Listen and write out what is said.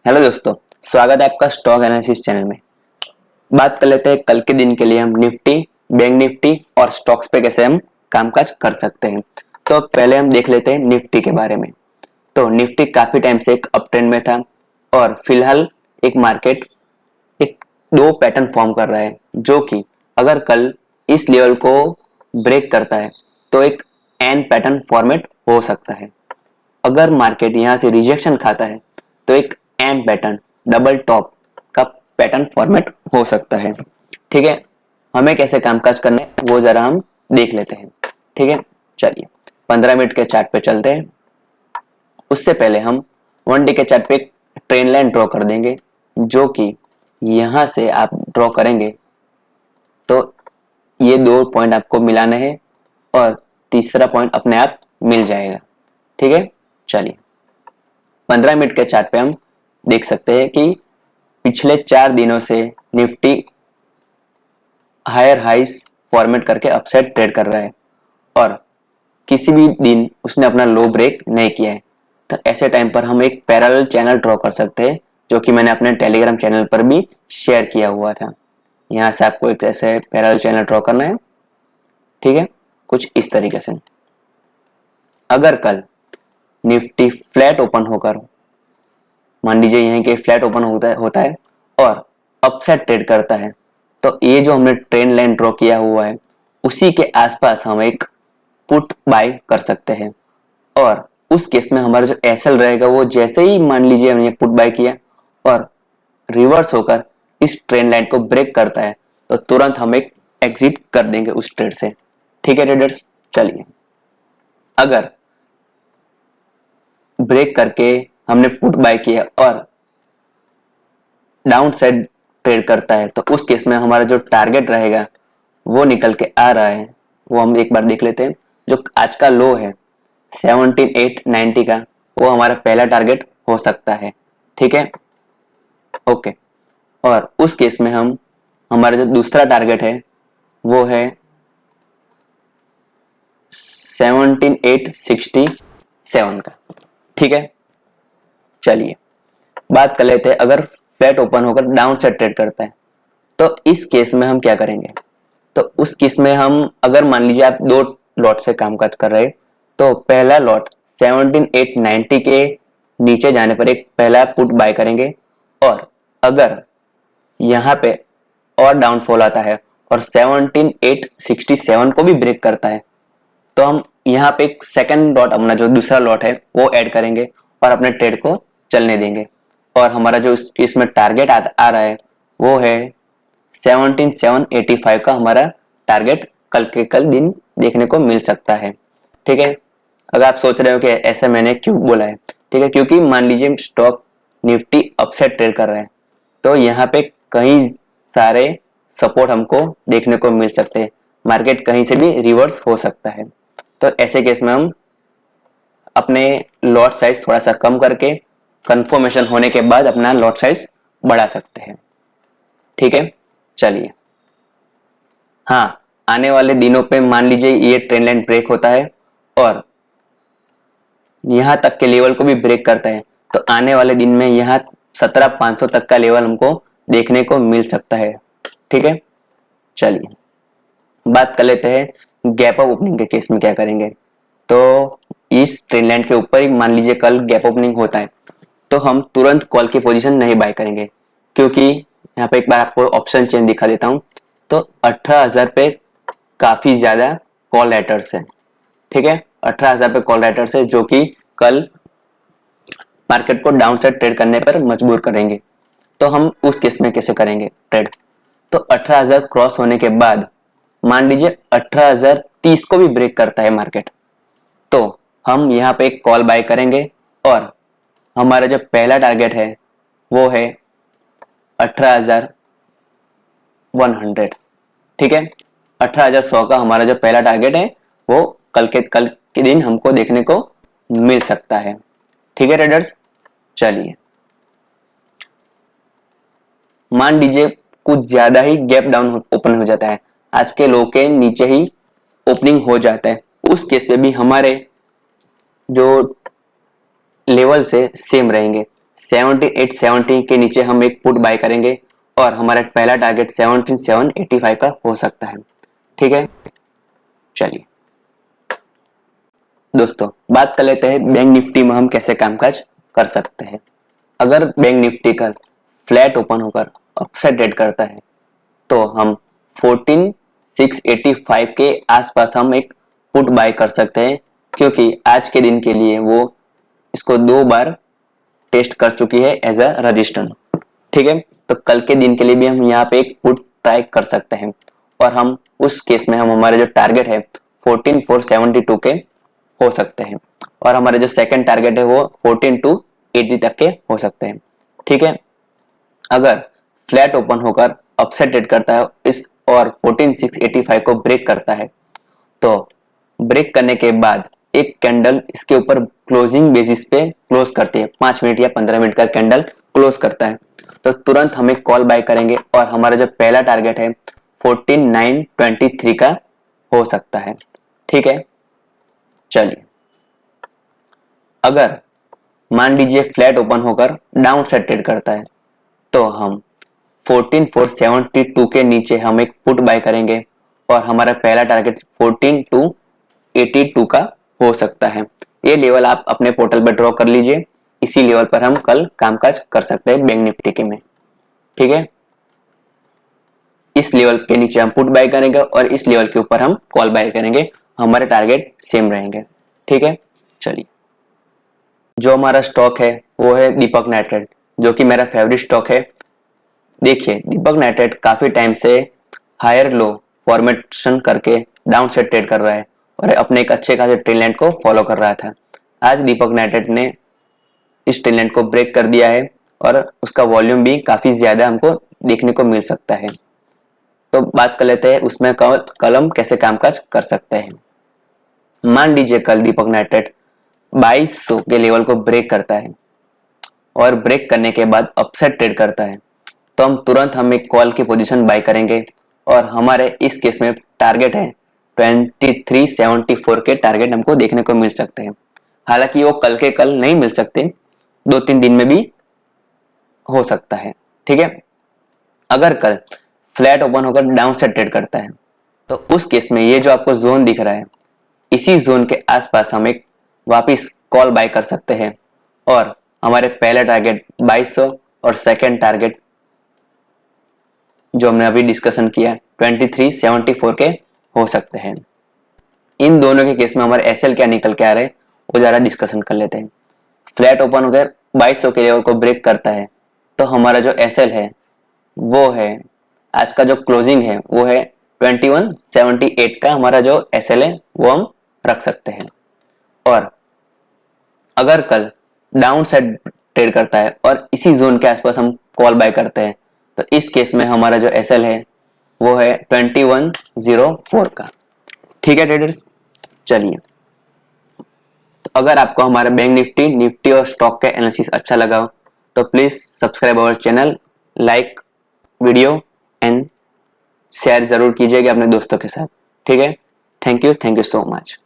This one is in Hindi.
हेलो दोस्तों, स्वागत है आपका स्टॉक एनालिसिस चैनल में। बात कर लेते हैं कल के दिन के लिए हम निफ्टी, बैंक निफ्टी और स्टॉक्स पे कैसे हम कामकाज कर सकते हैं। तो पहले हम देख लेते हैं निफ्टी के बारे में। तो निफ्टी काफी टाइम से एक अप ट्रेंड में था और फिलहाल एक मार्केट एक दो पैटर्न फॉर्म कर रहा है, जो कि अगर कल इस लेवल को ब्रेक करता है तो एक एन पैटर्न फॉर्मेट हो सकता है। अगर मार्केट यहाँ से रिजेक्शन खाता है तो एक एम पैटर्न डबल टॉप का पैटर्न फॉर्मेट हो सकता है। ठीक है, हमें कैसे कामकाज करना है वो जरा हम देख लेते हैं। ठीक है, चलिए 15 मिनट के चार्ट पे चलते हैं। उससे पहले हम 1 डे के चार्ट पे एक ट्रेन लाइन ड्रॉ कर देंगे, जो कि यहां से आप ड्रॉ करेंगे तो ये 2 पॉइंट आपको मिलाने हैं और तीसरा पॉइंट अपने आप मिल जाएगा। ठीक है, चलिए 15 मिनट के चार्ट पे हम देख सकते हैं कि पिछले 4 दिनों से निफ्टी हायर हाइस फॉर्मेट करके अपसाइड ट्रेड कर रहा है और किसी भी दिन उसने अपना लो ब्रेक नहीं किया है। तो ऐसे टाइम पर हम एक पैरेलल चैनल ड्रॉ कर सकते हैं, जो कि मैंने अपने टेलीग्राम चैनल पर भी शेयर किया हुआ था। यहाँ से आपको एक ऐसे पैरेलल चैनल ड्रॉ करना है। ठीक है, कुछ इस तरीके से। अगर कल निफ्टी फ्लैट ओपन होकर, मान लीजिए यहीं के फ्लैट ओपन होता है और अपसाइड ट्रेड करता है, तो ये जो हमने ट्रेंड लाइन ड्रॉ किया हुआ है उसी के आसपास हम एक पुट बाय कर सकते हैं। और उस केस में हमारा जो एसएल रहेगा वो जैसे ही मान लीजिए हमने पुट बाय किया और रिवर्स होकर इस ट्रेंड लाइन को ब्रेक करता है तो तुरंत हम एक एग्जिट कर देंगे उस ट्रेड से। ठीक है ट्रेडर्स, चलिए अगर ब्रेक करके हमने पुट बाय किया और डाउन साइड ट्रेड करता है तो उस केस में हमारा जो टारगेट रहेगा वो निकल के आ रहा है, वो हम एक बार देख लेते हैं। जो आज का लो है 17,890 का, वो हमारा पहला टारगेट हो सकता है। ठीक है, ओके। और उस केस में हम हमारा जो दूसरा टारगेट है वो है 17,867 का। ठीक है, चलिए बात कर लेते हैं अगर फ्लैट ओपन होकर डाउन साइड ट्रेड करता है तो इस केस में हम क्या करेंगे। तो उस केस में हम अगर मान लीजिए आप दो लॉट से कामकाज कर रहे, तो पहला लॉट 17,890 के नीचे जाने पर एक पहला पुट बाय करेंगे और अगर यहाँ पे और डाउनफॉल आता है और 17,867 को भी ब्रेक करता है तो हम यहाँ पे एक सेकंड लॉट, अपना जो दूसरा लॉट है वो ऐड करेंगे और अपने ट्रेड को चलने देंगे। और हमारा जो इसमें टारगेट आ रहा है वो है 17,785 का हमारा टारगेट कल के कल दिन देखने को मिल सकता है। ठीक है, अगर आप सोच रहे हो कि ऐसा मैंने क्यों बोला है, ठीक है, क्योंकि मान लीजिए स्टॉक निफ्टी अपसाइड ट्रेड कर रहे हैं तो यहाँ पे कई सारे सपोर्ट हमको देखने को मिल सकते हैं। मार्केट कहीं से भी रिवर्स हो सकता है। तो ऐसे केस में हम अपने लॉट साइज थोड़ा सा कम करके कंफर्मेशन होने के बाद अपना लॉट साइज बढ़ा सकते हैं। ठीक है, चलिए हाँ, आने वाले दिनों पे मान लीजिए ये ट्रेंड लाइन ब्रेक होता है और यहाँ तक के लेवल को भी ब्रेक करता है तो आने वाले दिन में यहाँ 17,500 तक का लेवल हमको देखने को मिल सकता है। ठीक है, चलिए बात कर लेते हैं गैप अप ओपनिंग के केस में क्या करेंगे। तो इस ट्रेंड लाइन के ऊपर ही मान लीजिए कल गैप ओपनिंग होता है तो हम तुरंत कॉल की पोजीशन नहीं बाय करेंगे, क्योंकि यहाँ पे एक बार आपको ऑप्शन चेंज दिखा देता हूँ। तो 18,000 पे काफी ज्यादा कॉल राइटर्स है। ठीक है, 18,000 पे कॉल राइटर्स है जो कि कल मार्केट को डाउन साइड ट्रेड करने पर मजबूर करेंगे। तो हम उस केस में कैसे करेंगे ट्रेड। तो 18,000 क्रॉस होने के बाद मान लीजिए 18,030 को भी ब्रेक करता है मार्केट तो हम यहाँ पे एक कॉल बाय करेंगे और हमारा जो पहला टारगेट है वो है 18,100। ठीक है, 18,100 का हमारा जो पहला टारगेट है वो कल के दिन हमको देखने को मिल सकता है। ठीक है ट्रेडर्स, चलिए मान लीजिए कुछ ज्यादा ही गैप डाउन ओपन हो जाता है, आज के लो के नीचे ही ओपनिंग हो जाता है, उस केस पे भी हमारे जो लेवल से सेम रहेंगे। 17,870 के नीचे हम एक पुट बाय करेंगे और हमारा पहला टारगेट 17,785 का हो सकता है। ठीक है, चलिए दोस्तों बात कर लेते हैं बैंक निफ्टी में हम कैसे कामकाज कर सकते हैं। अगर बैंक निफ्टी का फ्लैट ओपन होकर अपसाइड ट्रेड करता है तो हम 14,685 के आसपास हम एक पुट बाय कर सकते हैं, क्योंकि आज के दिन के लिए वो इसको 2 बार टेस्ट कर चुकी है एज अ रजिस्टर। ठीक है, तो कल के दिन के लिए भी हम यहाँ पे एक पुट ट्राई कर सकते हैं और हम उस केस में हम हमारे जो टारगेट है 14,472 के हो सकते हैं और हमारे जो सेकंड टारगेट है वो 14,280 तक के हो सकते हैं। ठीक है, अगर फ्लैट ओपन होकर अपसाइड ट्रेड करता है इस और 14,685 को ब्रेक करता है तो ब्रेक करने के बाद एक कैंडल इसके ऊपर क्लोजिंग बेसिस पे क्लोज करती है, 5 मिनट या 15 मिनट का कैंडल क्लोज करता है तो तुरंत हम एक कॉल बाय करेंगे और हमारा जो पहला टारगेट है 14,923 का हो सकता है। ठीक है, चलिए अगर मान लीजिए फ्लैट ओपन होकर डाउन साइड ट्रेड करता है तो हम 14,472 के नीचे हम एक पुट बाय करेंगे और हमारा पहला टारगेट 14,282 का हो सकता है। ये लेवल आप अपने पोर्टल पर ड्रॉ कर लीजिए, इसी लेवल पर हम कल कामकाज कर सकते हैं बैंक निफ्टी के में। ठीक है, इस लेवल के नीचे हम पुट बाय करेंगे और इस लेवल के ऊपर हम कॉल बाय करेंगे, हमारे टारगेट सेम रहेंगे। ठीक है, चलिए जो हमारा स्टॉक है वो है दीपक नाइट्रेट, जो कि मेरा फेवरेट स्टॉक है। देखिए दीपक नाइट्रेट काफी टाइम से हायर लो फॉर्मेशन करके डाउन साइड ट्रेड कर रहा है और अपने एक अच्छे खासे ट्रेंड लाइन को फॉलो कर रहा था। आज दीपक नाइट्रेट ने इस ट्रेंड लाइन को ब्रेक कर दिया है और उसका वॉल्यूम भी काफी ज्यादा हमको देखने को मिल सकता है। तो बात कर लेते हैं उसमें कल हम कैसे कामकाज कर सकते हैं। मान लीजिए कल दीपक नाइट्रेट 2200 के लेवल को ब्रेक करता है और ब्रेक करने के बाद अपसाइड ट्रेड करता है तो हम तुरंत हम एक कॉल की पोजीशन बाय करेंगे और हमारे इस केस में टारगेट है 2374 के टारगेट हमको देखने को मिल सकते हैं। हालांकि वो कल के कल नहीं मिल सकते, 2-3 दिन में भी हो सकता है। ठीक है, अगर कल फ्लैट ओपन होकर डाउन साइड ट्रेड करता है तो उस केस में ये जो आपको जोन दिख रहा है इसी जोन के आसपास हम एक वापिस कॉल बाय कर सकते हैं और हमारे पहला टारगेट 2200 और सेकंड टारगेट जो हमने अभी डिस्कशन किया 2374 के हो सकते हैं। इन दोनों के केस में हमारे एसएल क्या निकल के आ रहे हैं वो जरा डिस्कशन कर लेते हैं। फ्लैट ओपन होकर 2200 के लेवल को ब्रेक करता है तो हमारा जो एसएल है वो है, आज का जो क्लोजिंग है वो है 2178 का हमारा जो एसएल है वो हम रख सकते हैं। और अगर कल डाउन साइड ट्रेड करता है और इसी जोन के आसपास हम कॉल बाय करते हैं तो इस केस में हमारा जो एसएल है वो है 2104 का। ठीक है ट्रेडर्स, चलिए तो अगर आपको हमारा बैंक निफ्टी और स्टॉक का एनालिसिस अच्छा लगा हो तो please subscribe our channel, like video and share जरूर कीजिएगा अपने दोस्तों के साथ। ठीक है, थैंक यू सो मच।